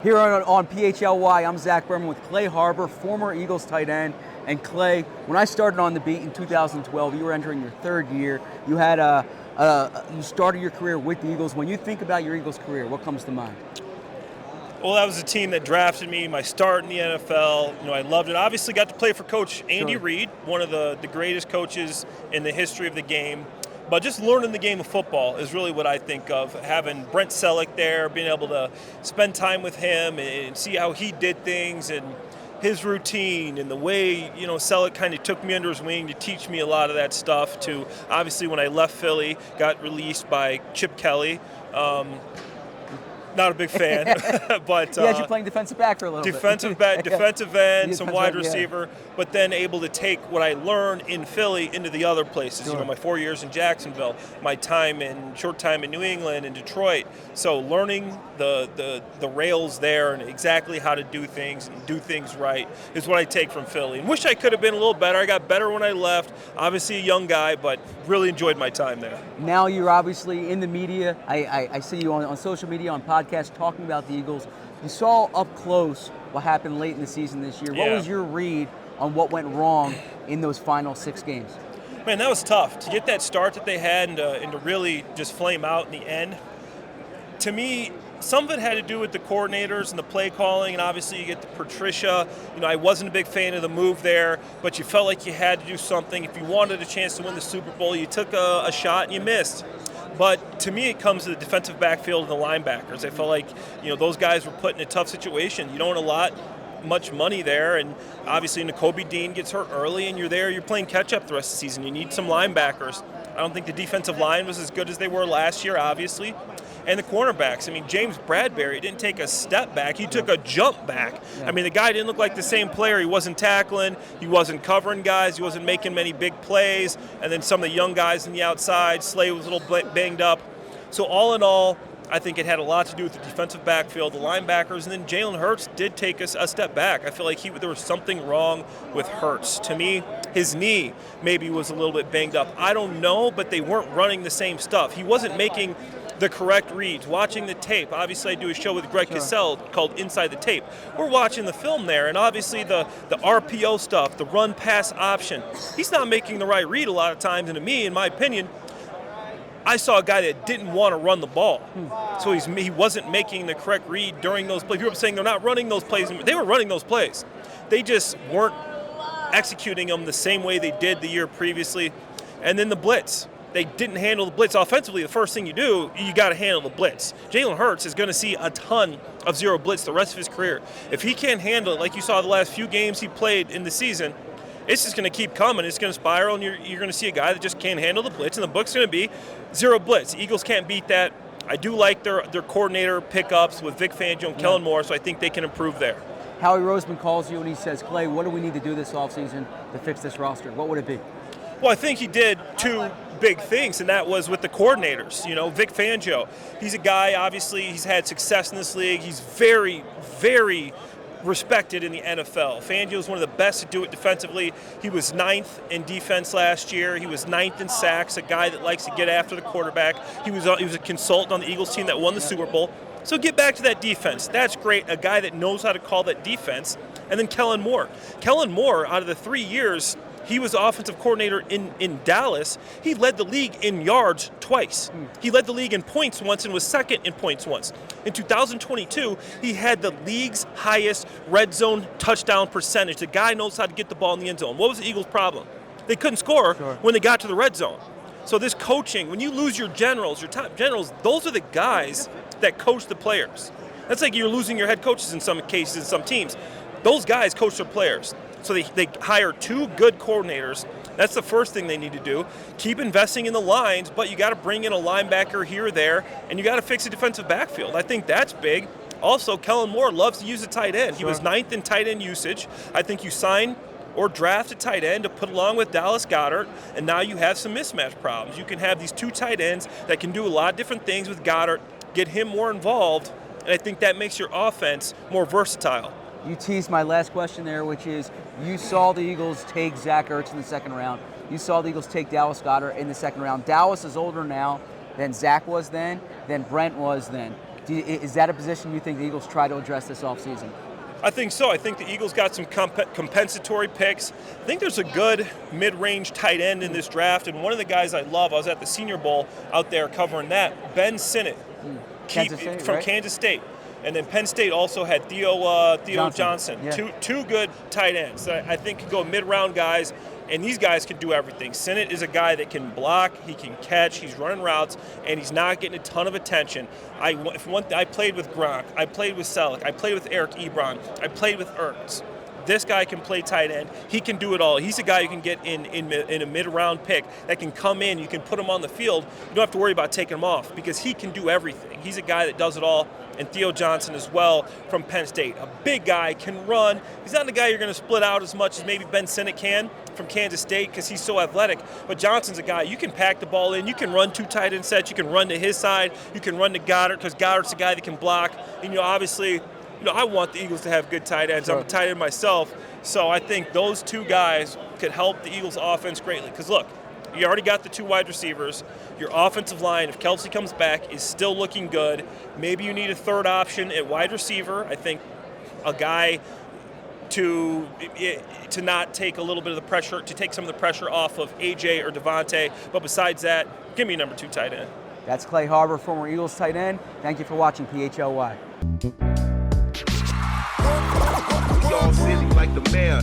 Here on PHLY, I'm Zach Berman with Clay Harbor, former Eagles tight end. And Clay, when I started on the beat in 2012, you were entering your third year. You had you started your career with the Eagles. When you think about your Eagles career, what comes to mind? Well, that was a team that drafted me, my start in the NFL. I loved it. Obviously got to play for Coach Andy Reid, one of the greatest coaches in the history of the game. But just learning the game of football is really what I think of. Having Brent Selleck there, being able to spend time with him and see how he did things and his routine and the way, Selleck kind of took me under his wing to teach me a lot of that stuff. To obviously when I left Philly, got released by Chip Kelly. Not a big fan, but he had you playing defensive back for a little bit. Defensive end, some wide receiver, but then able to take what I learned in Philly into the other places. Sure. My 4 years in Jacksonville, my short time in New England and Detroit. So learning the rails there and exactly how to do things and do things right is what I take from Philly. And wish I could have been a little better. I got better when I left. Obviously a young guy, but really enjoyed my time there. Now you're obviously in the media. I see you on social media, on podcasts, talking about the Eagles. You saw up close what happened late in the season this year. What was your read on what went wrong in those final 6 games? Man, that was tough. To get that start that they had and to really just flame out in the end. To me, some of it had to do with the coordinators and the play calling, and obviously you get the Patricia. I wasn't a big fan of the move there, but you felt like you had to do something. If you wanted a chance to win the Super Bowl, you took a shot and you missed. But to me, it comes to the defensive backfield and the linebackers. I felt like, those guys were put in a tough situation. You don't allot much money there, and obviously Nakobe Dean gets hurt early, and you're playing catch-up the rest of the season. You need some linebackers. I don't think the defensive line was as good as they were last year, obviously. And the cornerbacks. James Bradbury didn't take a step back. He took a jump back. Yeah. The guy didn't look like the same player. He wasn't tackling. He wasn't covering guys. He wasn't making many big plays. And then some of the young guys on the outside, Slay was a little banged up. So all in all, I think it had a lot to do with the defensive backfield, the linebackers, and then Jalen Hurts did take us a step back. I feel like there was something wrong with Hurts. To me, his knee maybe was a little bit banged up. I don't know, but they weren't running the same stuff. He wasn't making the correct reads. Watching the tape, obviously I do a show with Greg Cassell called Inside the Tape. We're watching the film there, and obviously the RPO stuff, the run-pass option, he's not making the right read a lot of times, and to me, in my opinion, I saw a guy that didn't want to run the ball. So he wasn't making the correct read during those plays. People are saying they're not running those plays. They were running those plays. They just weren't executing them the same way they did the year previously. And then the blitz. They didn't handle the blitz offensively. The first thing you do, you got to handle the blitz. Jalen Hurts is going to see a ton of zero blitz the rest of his career. If he can't handle it, like you saw the last few games he played in the season, it's just going to keep coming. It's going to spiral, and you're going to see a guy that just can't handle the blitz, and the book's going to be zero blitz. The Eagles can't beat that. I do like their coordinator pickups with Vic Fangio and Kellen Moore, so I think they can improve there. Howie Roseman calls you and he says, Clay, what do we need to do this offseason to fix this roster? What would it be? Well, I think he did 2 big things, and that was with the coordinators. Vic Fangio, he's a guy, obviously, he's had success in this league. He's very, very respected in the NFL. Fangio is one of the best to do it defensively. He was 9th in defense last year. He was 9th in sacks, a guy that likes to get after the quarterback. He was a consultant on the Eagles team that won the Super Bowl. So get back to that defense. That's great, a guy that knows how to call that defense. And then Kellen Moore. Kellen Moore, out of the 3 years he was offensive coordinator in Dallas, he led the league in yards twice. He led the league in points once and was second in points once. In 2022, he had the league's highest red zone touchdown percentage. The guy knows how to get the ball in the end zone. What was the Eagles' problem? They couldn't score when they got to the red zone. So this coaching, when you lose your generals, your top generals, those are the guys that coach the players. That's like you're losing your head coaches in some cases, in some teams. Those guys coach their players. So they hire 2 good coordinators. That's the first thing they need to do. Keep investing in the lines, but you got to bring in a linebacker here or there, and you got to fix the defensive backfield. I think that's big. Also, Kellen Moore loves to use a tight end. He was 9th in tight end usage. I think you sign or draft a tight end to put along with Dallas Goedert, and now you have some mismatch problems. You can have these 2 tight ends that can do a lot of different things with Goedert, get him more involved, and I think that makes your offense more versatile. You teased my last question there, which is you saw the Eagles take Zach Ertz in the second round. You saw the Eagles take Dallas Goedert in the second round. Dallas is older now than Zach was then, than Brent was then. Is that a position you think the Eagles try to address this offseason? I think so. I think the Eagles got some compensatory picks. I think there's a good mid-range tight end in this draft, and one of the guys I love, I was at the Senior Bowl out there covering that, Ben Sinnott from Kansas State. And then Penn State also had Theo Johnson. Yeah. Two good tight ends. I think could go mid-round guys, and these guys can do everything. Sinnott is a guy that can block, he can catch, he's running routes, and he's not getting a ton of attention. I played with Gronk, I played with Selleck, I played with Eric Ebron, I played with Ertz. This guy can play tight end. He can do it all. He's a guy you can get in a mid-round pick that can come in. You can put him on the field. You don't have to worry about taking him off because he can do everything. He's a guy that does it all. And Theo Johnson as well from Penn State. A big guy, can run. He's not the guy you're going to split out as much as maybe Ben Sinnott can from Kansas State because he's so athletic. But Johnson's a guy, you can pack the ball in. You can run 2 tight end sets. You can run to his side. You can run to Goddard because Goddard's a guy that can block. And, obviously, I want the Eagles to have good tight ends. Sure. I'm a tight end myself. So I think those 2 guys could help the Eagles offense greatly. Because, look, you already got the 2 wide receivers. Your offensive line, if Kelsey comes back, is still looking good. Maybe you need a 3rd option at wide receiver. I think a guy to not take a little bit of the pressure, to take some of the pressure off of AJ or Devontae. But besides that, give me a number 2 tight end. That's Clay Harbor, former Eagles tight end. Thank you for watching PHLY. We all silly like the mayor.